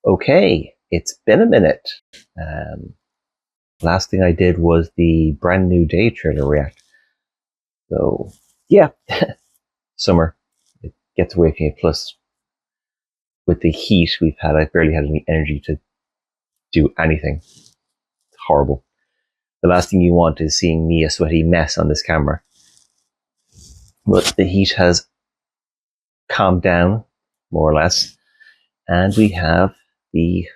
Okay, it's been a minute. Last thing I did was the brand new day trailer react. So, yeah, summer. It gets away from you. Plus, with the heat we've had, I barely had any energy to do anything. It's horrible. The last thing you want is seeing me a sweaty mess on this camera. But the heat has calmed down, more or less. And we have the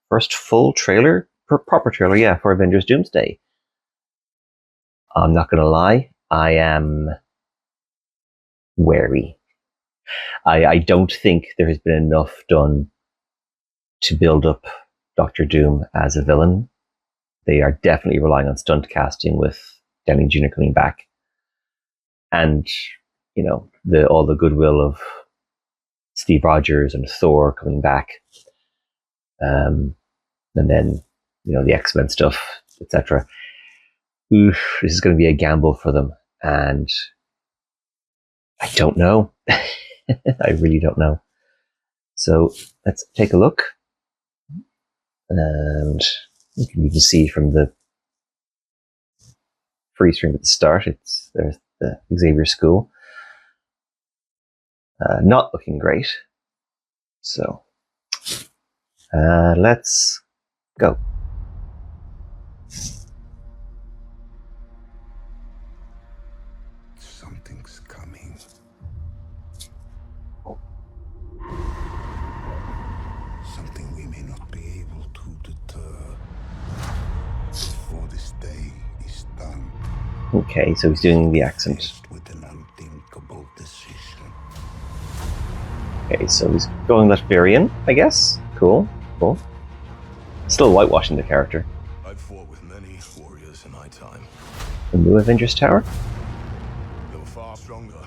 first full trailer, proper trailer, for Avengers Doomsday. I'm not going to lie, I am wary. I don't think there has been enough done to build up Doctor Doom as a villain. They are definitely relying on stunt casting with Downey Jr. coming back. And, all the goodwill of Steve Rogers and Thor coming back. And then, the X-Men stuff, etc. This is going to be a gamble for them. And I don't know. I really don't know. So let's take a look. And you can even see from the freeze frame at the start, there's the Xavier School. Not looking great. So let's go. Something's coming. Something we may not be able to deter before this day is done. Okay, so he's doing the accent. With an unthinkable decision. Okay, so he's going Latvian, I guess. Cool. Still whitewashing the character. I've fought with many warriors in my time. The new Avengers Tower? They were far stronger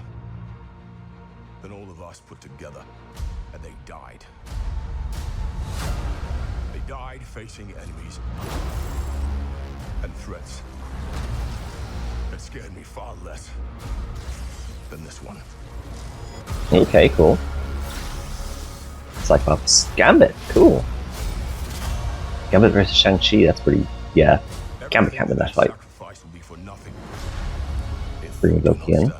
than all of us put together, and they died. They died facing enemies and threats that scared me far less than this one. Okay, cool. Cyclops Gambit, cool. Gambit versus Shang-Chi, that's pretty, Gambit can't win that fight. Bring Loki in.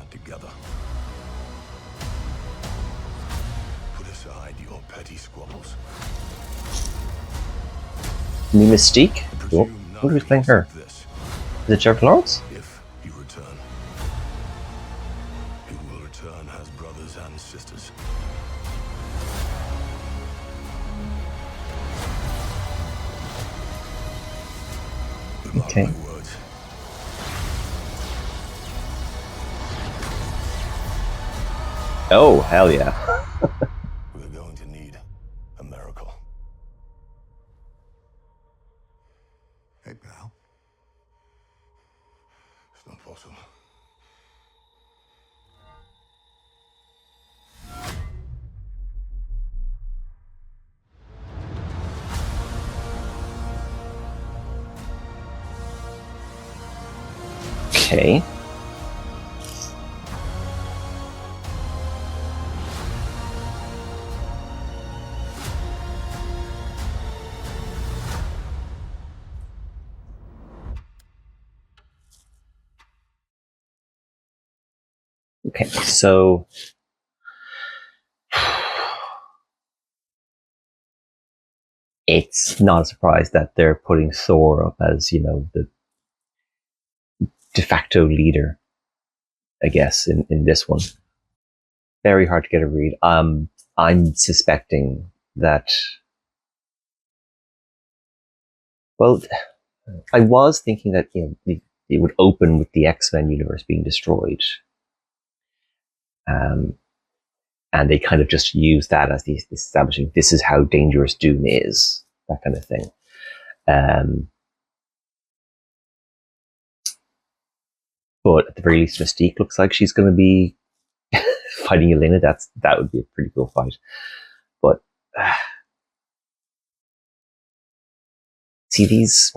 Put aside your petty squabbles. New Mystique? Cool. I wonder who's playing her. Is it Jennifer Lawrence? If you return, you will return as brothers and sisters. Okay. Oh, hell yeah. We're going to need a miracle. Hey, pal. It's not possible. Okay. Okay, so it's not a surprise that they're putting Thor up as, the de facto leader, I guess, in this one. Very hard to get a read. I'm suspecting that, well, I was thinking that, it would open with the X-Men universe being destroyed. And they kind of just use that as the establishing, this is how dangerous Doom is, that kind of thing. But at the very least, Mystique looks like she's going to be fighting Yelena. That would be a pretty cool fight. But see, these,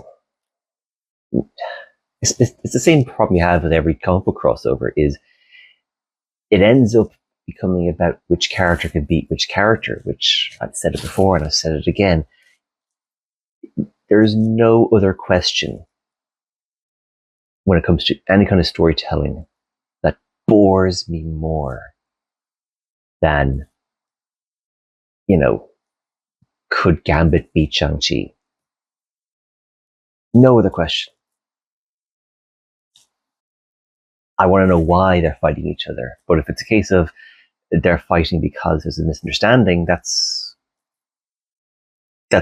it's the same problem you have with every comic book crossover, is it ends up becoming about which character can beat which character, which I've said it before and I've said it again. there's no other question when it comes to any kind of storytelling that bores me more than, could Gambit beat Shang-Chi? No other question. I want to know why they're fighting each other. But if it's a case of they're fighting because there's a misunderstanding, that's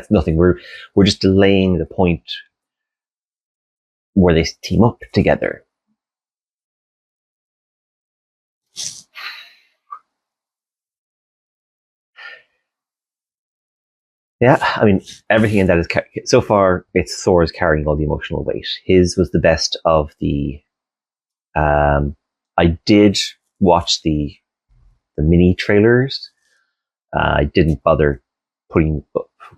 nothing. We're just delaying the point where they team up together. Yeah, I mean, everything in that is so far. It's Thor is carrying all the emotional weight. His was the best of the. I did watch the mini trailers. I didn't bother putting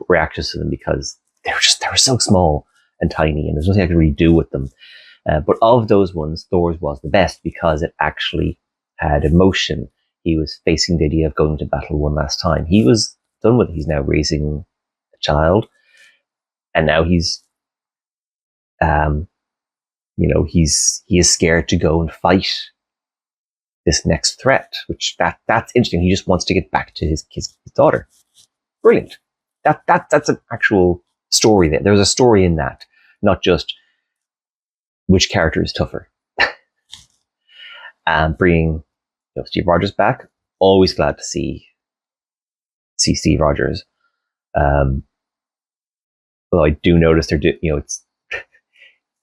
reactions to them because they were so small and tiny, and there's nothing I could really do with them. But of those ones, Thor's was the best because it actually had emotion. He was facing the idea of going to battle one last time. He was done with it. He's now raising a child, and now he's, he is scared to go and fight this next threat. Which that's interesting. He just wants to get back to his daughter. Brilliant. That's an actual story there. There's a story in that, not just which character is tougher. And bringing Steve Rogers back, always glad to see Steve Rogers. Although I do notice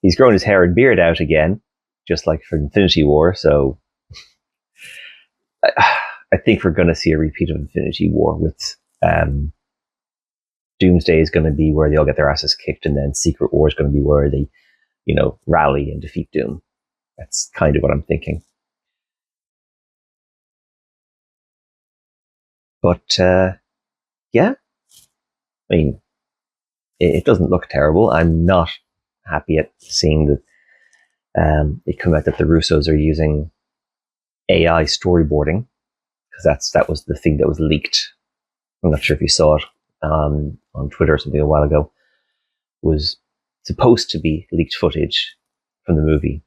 he's grown his hair and beard out again, just like for Infinity War. So I think we're going to see a repeat of Infinity War with Doomsday is going to be where they all get their asses kicked, and then Secret War is going to be where they, rally and defeat Doom. That's kind of what I'm thinking. But yeah, I mean, it doesn't look terrible. I'm not happy at seeing that it come out that the Russos are using AI storyboarding, because that was the thing that was leaked. I'm not sure if you saw it on Twitter or something a while ago. It was supposed to be leaked footage from the movie,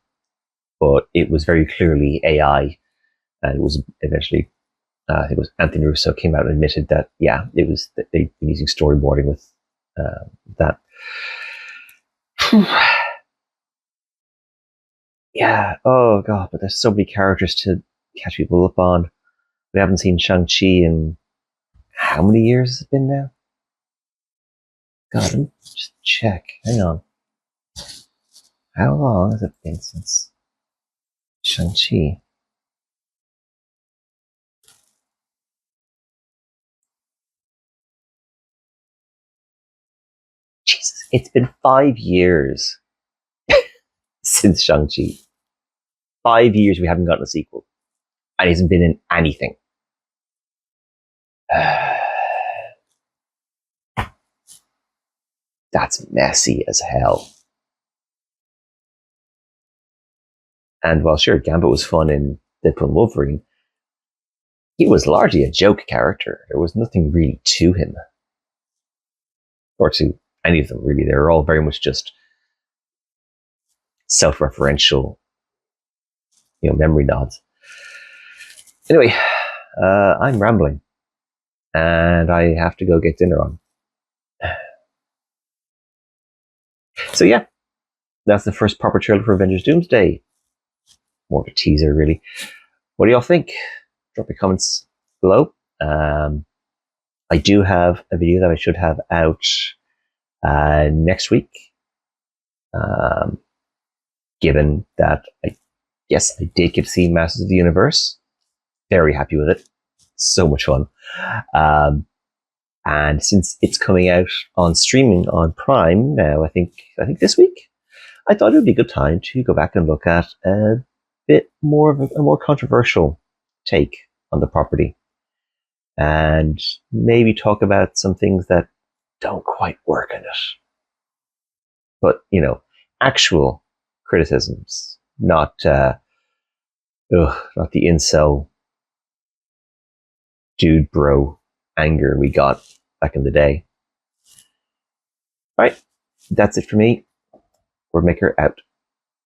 but it was very clearly AI, and it was eventually, I think it was Anthony Russo came out and admitted that, yeah, it was that they'd been using storyboarding with that. Yeah, oh god, but there's so many characters to catch people up on. We haven't seen Shang-Chi in how many years has it been now? God, let me just check. Hang on. How long has it been since Shang-Chi? Jesus, it's been 5 years since Shang-Chi. 5 years we haven't gotten a sequel. And he hasn't been in anything. That's messy as hell. And while sure, Gambit was fun in Deadpool and Wolverine, he was largely a joke character. There was nothing really to him. Or to any of them, really. They were all very much just self-referential, memory nods. Anyway, I'm rambling. And I have to go get dinner on. So yeah, that's the first proper trailer for Avengers Doomsday. More of a teaser, really. What do y'all think? Drop your comments below. I do have a video that I should have out next week. Given that I did get to see Masters of the Universe. Very happy with it. So much fun. And since it's coming out on streaming on Prime now, I think this week, I thought it would be a good time to go back and look at a bit more of a more controversial take on the property, and maybe talk about some things that don't quite work in it. But actual criticisms, not the incel dude bro anger we got back in the day. All right. That's it for me. Wordmaker out.